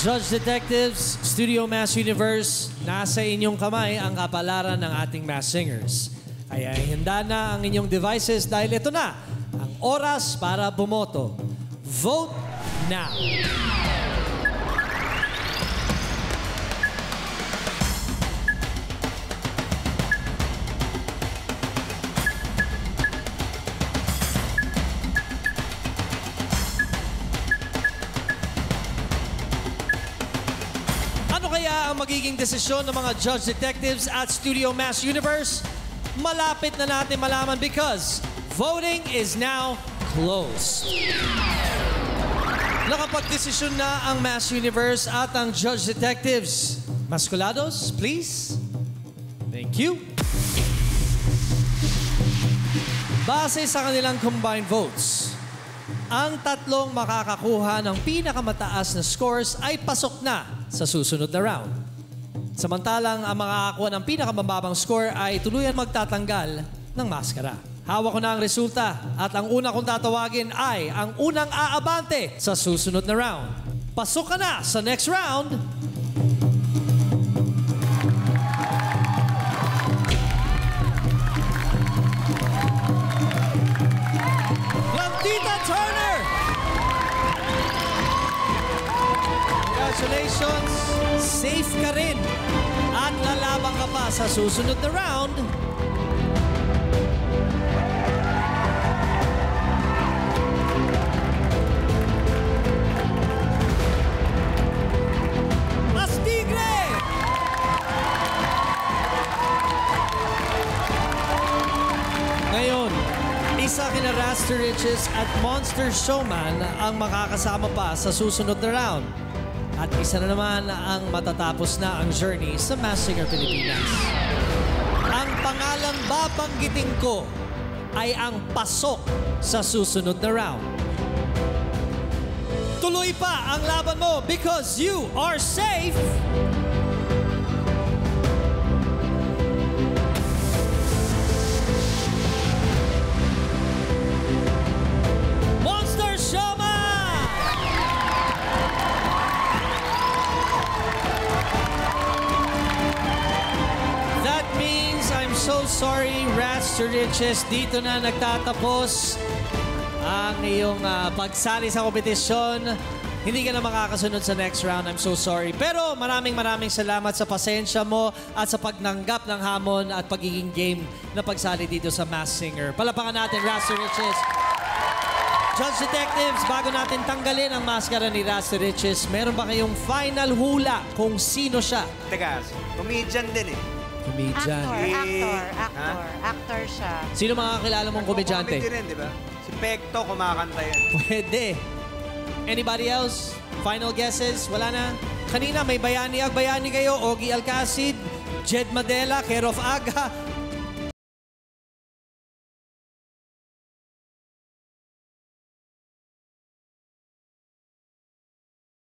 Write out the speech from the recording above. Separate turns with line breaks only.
Judge Detectives, Studio Mass Universe, nasa inyong kamay ang kapalaran ng ating Mass Singers. Kaya handa na ang inyong devices dahil ito na ang oras para bumoto. Vote now! Ano kaya ang magiging desisyon ng mga Judge Detectives at Studio Mass Universe? Malapit na natin malaman because voting is now closed. Nakapag-desisyon na ang Mass Universe at ang Judge Detectives. Masculados, please. Thank you. Base sa kanilang combined votes, ang tatlong makakakuha ng pinakamataas na scores ay pasok na sa susunod na round. Samantalang ang makakakuha ng pinakamababang score ay tuluyan magtatanggal ng maskara. Hawak ko na ang resulta at ang una kong tatawagin ay ang unang aabante sa susunod na round. Pasok ka na sa next round. Landita Turner! Congratulations! Safe ka rin at lalabang ka pa sa susunod na round. Ngayon, isa kina Raster Riches at Monster Showman ang makakasama pa sa susunod na round. At isa na naman ang matatapos na ang journey sa Mass Singer Pilipinas. Ang pangalang babanggitin ko ay ang pasok sa susunod na round. Tuloy pa ang laban mo because you are safe! So sorry, Raster Riches. Dito na nagtatapos ang iyong pagsali sa kompetisyon. Hindi ka na makakasunod sa next round. I'm so sorry. Pero maraming salamat sa pasensya mo at sa pagnanggap ng hamon at pagiging game na pagsali dito sa Mass Singer. Palapakan natin, Raster Riches. Judge Detectives, bago natin tanggalin ang maskara ni Raster Riches, meron ba kayong final hula kung sino siya?
Teka, comedian din eh.
Comedian.
Actor siya.
Sino makakilala mong komedyante?
Comedy rin, di ba? Si Pekto, kumakanta yan.
Pwede. Anybody else? Final guesses? Wala na? Kanina may bayani kayo. Ogie Alcacid, Jed Madela, Care of Aga,